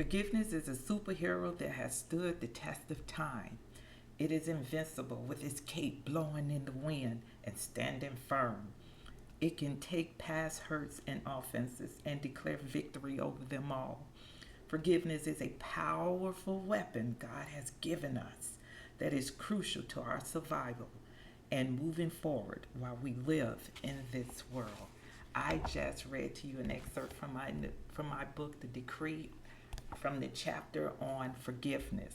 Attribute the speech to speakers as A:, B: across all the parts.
A: Forgiveness is a superhero that has stood the test of time. It is invincible with its cape blowing in the wind and standing firm. It can take past hurts and offenses and declare victory over them all. Forgiveness is a powerful weapon God has given us that is crucial to our survival and moving forward while we live in this world. I just read to you an excerpt from my book, The Decree, from the chapter on forgiveness.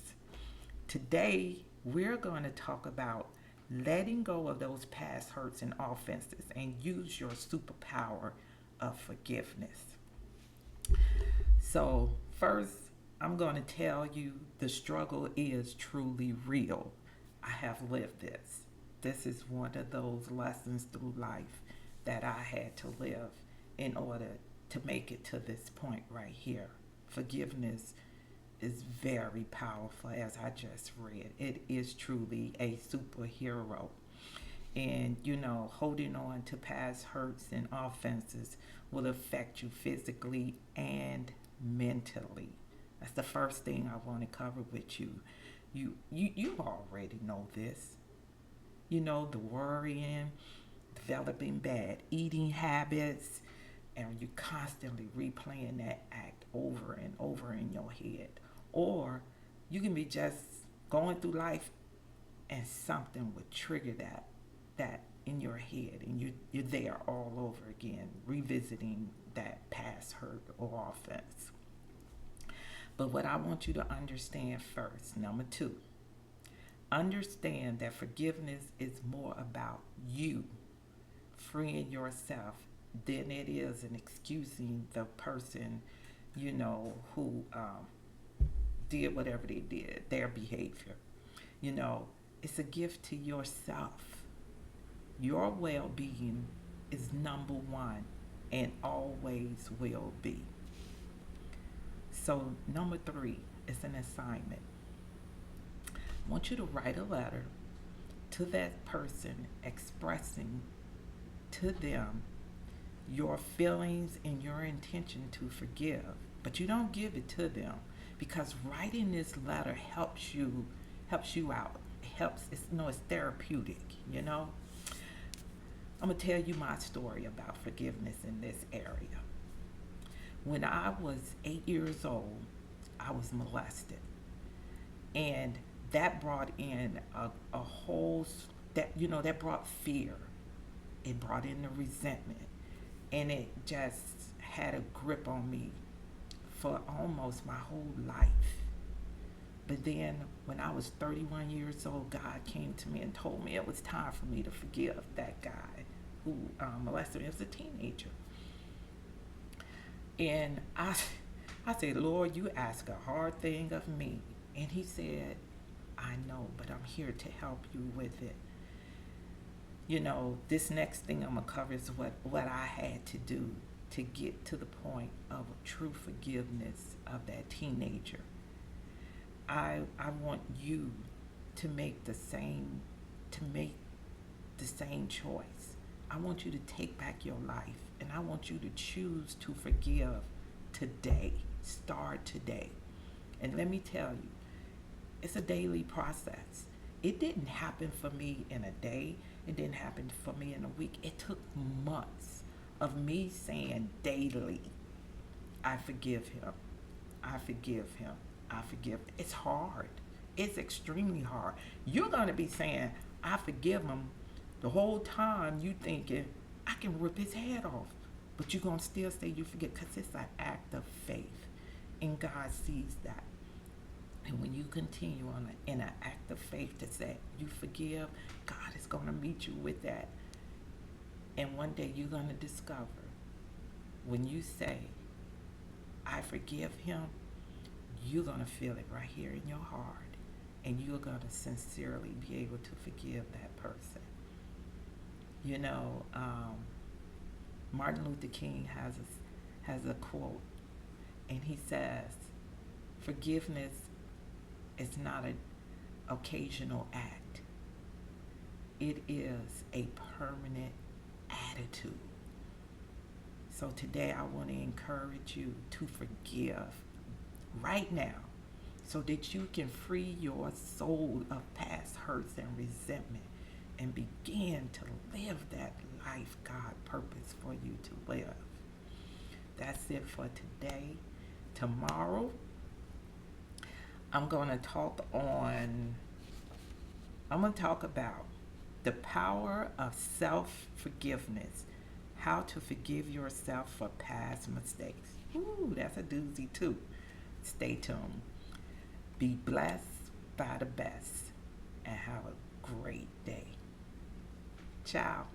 A: Today, we're going to talk about letting go of those past hurts and offenses and use your superpower of forgiveness. So, first, I'm going to tell you the struggle is truly real. I have lived this. This is one of those lessons through life that I had to live in order to make it to this point right here. Forgiveness is very powerful, as I just read. It is truly a superhero. And, holding on to past hurts and offenses will affect you physically and mentally. That's the first thing I want to cover with you. You already know this. The worrying, developing bad eating habits, and you constantly replaying that act over and over in your head. Or you can be just going through life and something would trigger that in your head, and you're there all over again, revisiting that past hurt or offense. But what I want you to understand first, number two, understand that forgiveness is more about you freeing yourself than it is in excusing the person, who did whatever they did, their behavior. It's a gift to yourself. Your well being is number one and always will be. So, number three is an assignment. I want you to write a letter to that person expressing to them your feelings and your intention to forgive. But you don't give it to them, because writing this letter helps you out. It helps. It's therapeutic. I'm gonna tell you my story about forgiveness in this area. When I was 8 years old, I was molested, and that brought in a whole that brought fear. It brought in the resentment, and it just had a grip on me for almost my whole life. But then when I was 31 years old, God came to me and told me it was time for me to forgive that guy who molested me as a teenager. And I said, Lord, you ask a hard thing of me. And he said, I know, but I'm here to help you with it. This next thing I'm going to cover is what I had to do to get to the point of true forgiveness of that teenager. I want you to make the same choice. I want you to take back your life, and I want you to choose to forgive today. Start today. And let me tell you, it's a daily process. It didn't happen for me in a day. It didn't happen for me in a week. It took months of me saying daily, I forgive him. I forgive him. I forgive. It's hard. It's extremely hard. You're going to be saying, I forgive him the whole time you thinking, I can rip his head off. But you're going to still say you forget, because it's an act of faith. And God sees that. And when you continue in an act of faith to say you forgive, God is going to meet you with that. And one day you're going to discover, when you say, I forgive him, you're going to feel it right here in your heart. And you're going to sincerely be able to forgive that person. Martin Luther King has a quote, and he says, forgiveness is not an occasional act. It is a permanent attitude. So today I want to encourage you to forgive right now so that you can free your soul of past hurts and resentment and begin to live that life God purposed for you to live. That's it for today. Tomorrow, I'm going to talk on I'm going to talk about the power of self-forgiveness. How to forgive yourself for past mistakes. Ooh, that's a doozy too. Stay tuned. Be blessed by the best and have a great day. Ciao.